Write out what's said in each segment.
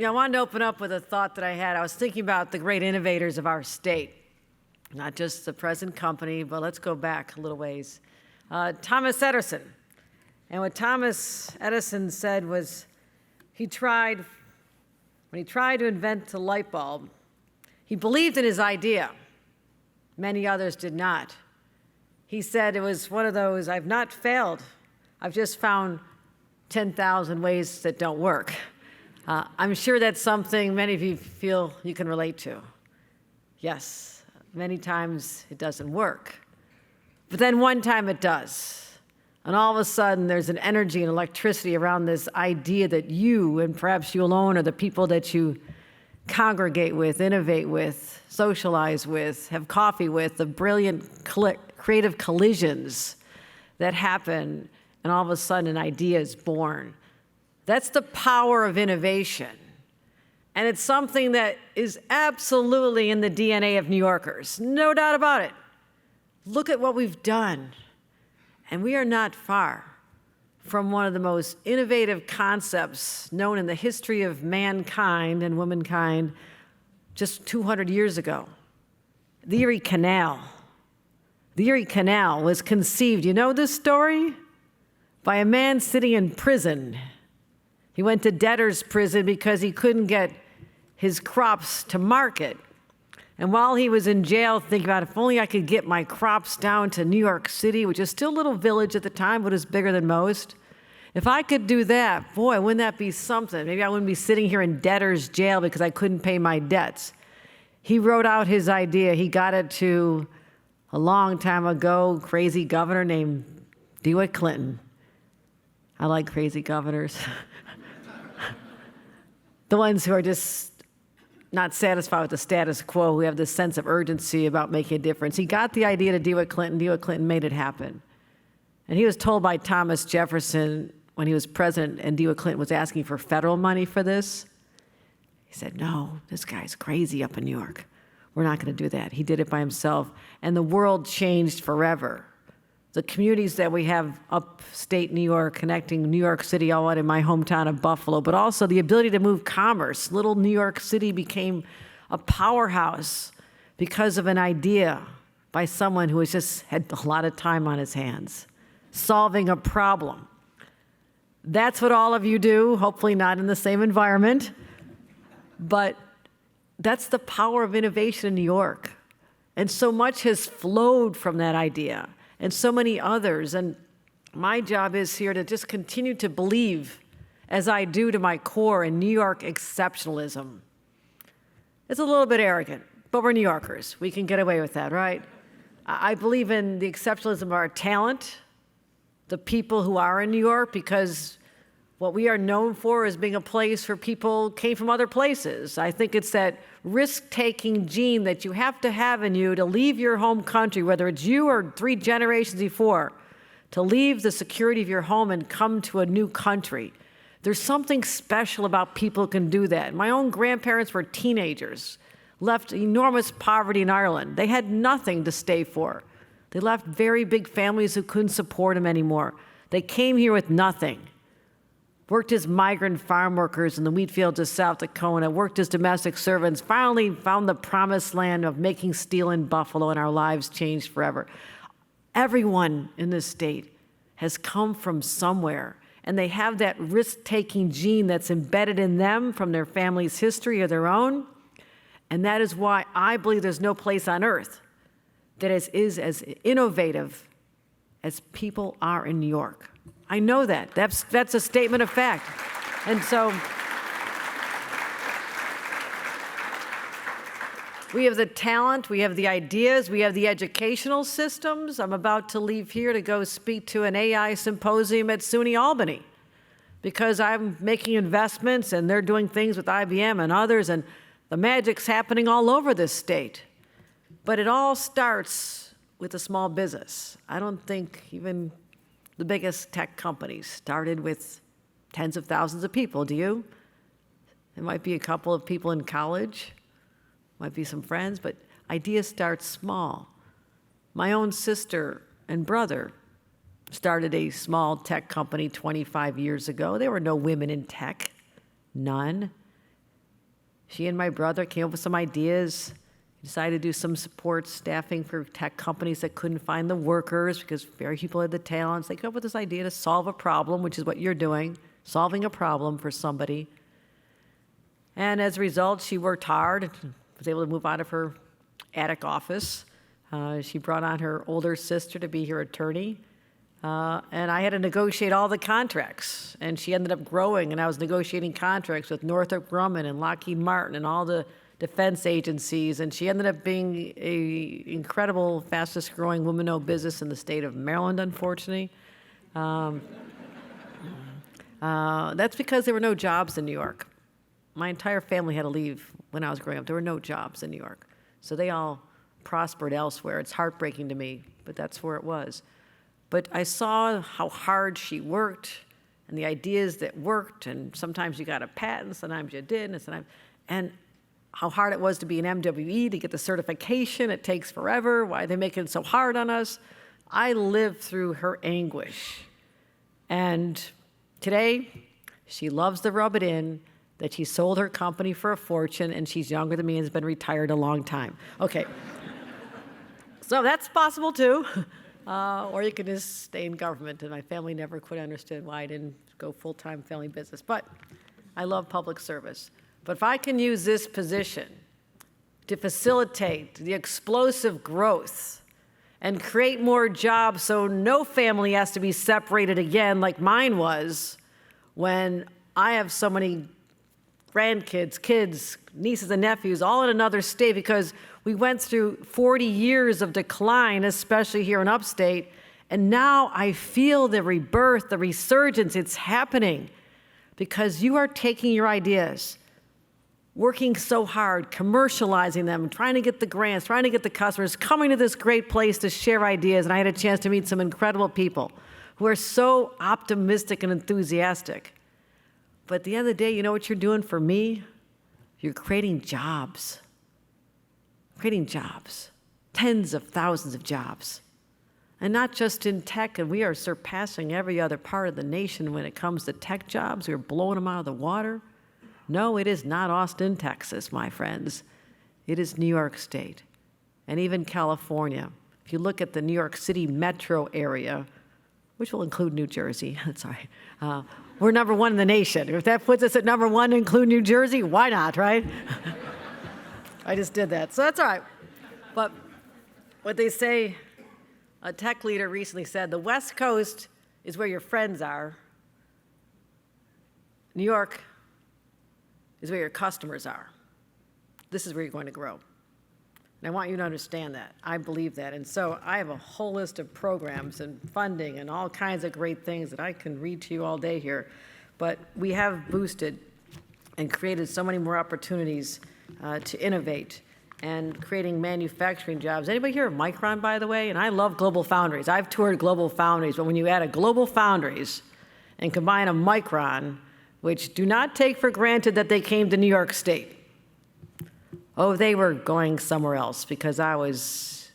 I wanted to open up with a thought that I had. I was thinking about the great innovators of our state, not just the present company, but let's go back a little ways. Thomas Edison. And what Thomas Edison said was when he tried to invent the light bulb, he believed in his idea. Many others did not. He said it was one of those, I've not failed. I've just found 10,000 ways that don't work. I'm sure that's something many of you feel you can relate to. Yes, many times it doesn't work. But then one time it does. And all of a sudden there's an energy and electricity around this idea that you, and perhaps you alone, or the people that you congregate with, innovate with, socialize with, have coffee with, the brilliant creative collisions that happen, and all of a sudden an idea is born. That's the power of innovation. And it's something that is absolutely in the DNA of New Yorkers, no doubt about it. Look at what we've done. And we are not far from one of the most innovative concepts known in the history of mankind and womankind just 200 years ago. The Erie Canal. The Erie Canal was conceived, you know this story? By a man sitting in prison. He went to debtor's prison because he couldn't get his crops to market. And while he was in jail, thinking about if only I could get my crops down to New York City, which is still a little village at the time, but is bigger than most. If I could do that, boy, wouldn't that be something? Maybe I wouldn't be sitting here in debtor's jail because I couldn't pay my debts. He wrote out his idea. He got it to a long time ago, crazy governor named DeWitt Clinton. I like crazy governors. The ones who are just not satisfied with the status quo, who have this sense of urgency about making a difference. He got the idea to DeWitt Clinton. DeWitt Clinton made it happen. And he was told by Thomas Jefferson when he was president and DeWitt Clinton was asking for federal money for this. He said, no, this guy's crazy up in New York. We're not going to do that. He did it by himself. And the world changed forever. The communities that we have upstate New York, connecting New York City, all out in my hometown of Buffalo, but also the ability to move commerce. Little New York City became a powerhouse because of an idea by someone who has just had a lot of time on his hands, solving a problem. That's what all of you do, hopefully not in the same environment, but that's the power of innovation in New York. And so much has flowed from that idea. And so many others. And my job is here to just continue to believe, as I do to my core, in New York exceptionalism. It's a little bit arrogant, but we're New Yorkers. We can get away with that, right? I believe in the exceptionalism of our talent, the people who are in New York, because what we are known for is being a place where people came from other places. I think it's that risk-taking gene that you have to have in you to leave your home country, whether it's you or 3 generations before, to leave the security of your home and come to a new country. There's something special about people who can do that. My own grandparents were teenagers, left enormous poverty in Ireland. They had nothing to stay for. They left very big families who couldn't support them anymore. They came here with nothing. Worked as migrant farm workers in the wheat fields of South Dakota, worked as domestic servants, finally found the promised land of making steel in Buffalo, and our lives changed forever. Everyone in this state has come from somewhere, and they have that risk-taking gene that's embedded in them from their family's history or their own, and that is why I believe there's no place on earth that is as innovative as people are in New York. I know that. That's a statement of fact. And so we have the talent, we have the ideas, we have the educational systems. I'm about to leave here to go speak to an AI symposium at SUNY Albany because I'm making investments and they're doing things with IBM and others, and the magic's happening all over this state. But it all starts with a small business. I don't think even the biggest tech companies started with tens of thousands of people, do you? There might be a couple of people in college, might be some friends, but ideas start small. My own sister and brother started a small tech company 25 years ago. There were no women in tech, none. She and my brother came up with some ideas. Decided to do some support staffing for tech companies that couldn't find the workers because very few people had the talents. They came up with this idea to solve a problem, which is what you're doing, solving a problem for somebody. And as a result, she worked hard, was able to move out of her attic office. She brought on her older sister to be her attorney. And I had to negotiate all the contracts. And she ended up growing, and I was negotiating contracts with Northrop Grumman and Lockheed Martin and all the defense agencies, and she ended up being a incredible, fastest growing woman-owned business in the state of Maryland, unfortunately. That's because there were no jobs in New York. My entire family had to leave when I was growing up. There were no jobs in New York. So they all prospered elsewhere. It's heartbreaking to me, but that's where it was. But I saw how hard she worked and the ideas that worked, and sometimes you got a patent, sometimes you didn't, and how hard it was to be an MWE, to get the certification. It takes forever. Why are they making it so hard on us? I lived through her anguish. And today, she loves to rub it in that she sold her company for a fortune, and she's younger than me and has been retired a long time. Okay. So that's possible too. Or you can just stay in government. And my family never quite understood why I didn't go full-time family business. But I love public service. But if I can use this position to facilitate the explosive growth and create more jobs so no family has to be separated again like mine was when I have so many grandkids, kids, nieces and nephews, all in another state because we went through 40 years of decline, especially here in upstate, and now I feel the rebirth, the resurgence. It's happening because you are taking your ideas, working so hard, commercializing them, trying to get the grants, trying to get the customers, coming to this great place to share ideas. And I had a chance to meet some incredible people who are so optimistic and enthusiastic. But at the end of the day, you know what you're doing for me? You're creating jobs. Creating jobs. Tens of thousands of jobs. And not just in tech, and we are surpassing every other part of the nation when it comes to tech jobs. We're blowing them out of the water. No, it is not Austin, Texas, my friends. It is New York State, and even California. If you look at the New York City metro area, which will include New Jersey, sorry, we're number one in the nation. If that puts us at number one, include New Jersey, why not, right? I just did that, so that's all right. But what they say, a tech leader recently said, the West Coast is where your friends are. New York is where your customers are. This is where you're going to grow. And I want you to understand that. I believe that. And so I have a whole list of programs and funding and all kinds of great things that I can read to you all day here. But we have boosted and created so many more opportunities to innovate and creating manufacturing jobs. Anybody hear of Micron, by the way? And I love Global Foundries. I've toured Global Foundries, but when you add a Global Foundries and combine a Micron, which do not take for granted that they came to New York State. Oh, they were going somewhere else because I was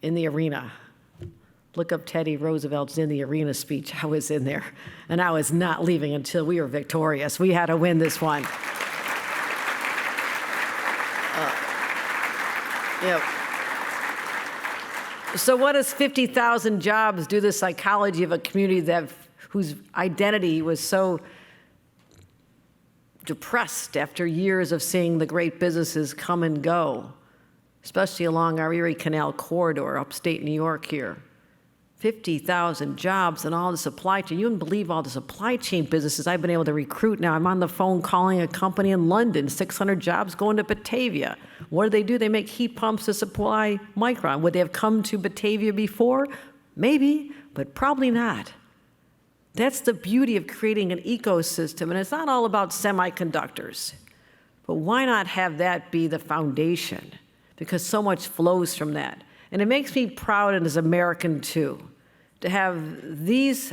in the arena. Look up Teddy Roosevelt's In the Arena speech. I was in there, and I was not leaving until we were victorious. We had to win this one. So what does 50,000 jobs do to the psychology of a community whose identity was so depressed after years of seeing the great businesses come and go, especially along our Erie Canal corridor, upstate New York here? 50,000 jobs and all the supply chain. You wouldn't believe all the supply chain businesses I've been able to recruit now. I'm on the phone calling a company in London, 600 jobs going to Batavia. What do? They make heat pumps to supply Micron. Would they have come to Batavia before? Maybe, but probably not. That's the beauty of creating an ecosystem, and it's not all about semiconductors. But why not have that be the foundation? Because so much flows from that. And it makes me proud as an American, too, to have these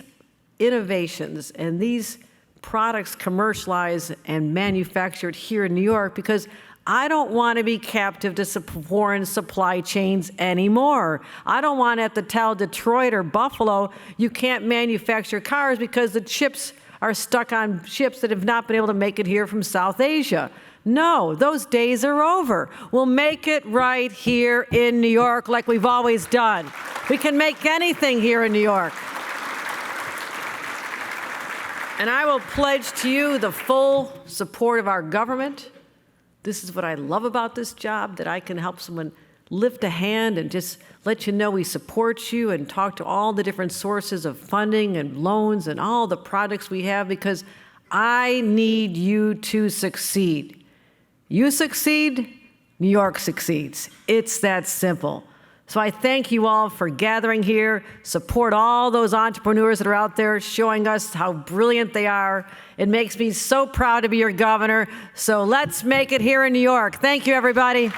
innovations and these products commercialized and manufactured here in New York, because I don't want to be captive to foreign supply chains anymore. I don't want to have to tell Detroit or Buffalo, you can't manufacture cars because the chips are stuck on ships that have not been able to make it here from South Asia. No, those days are over. We'll make it right here in New York like we've always done. We can make anything here in New York. And I will pledge to you the full support of our government. This is what I love about this job, that I can help someone lift a hand and just let you know we support you and talk to all the different sources of funding and loans and all the projects we have, because I need you to succeed. You succeed, New York succeeds. It's that simple. So I thank you all for gathering here. Support all those entrepreneurs that are out there showing us how brilliant they are. It makes me so proud to be your governor. So let's make it here in New York. Thank you, everybody.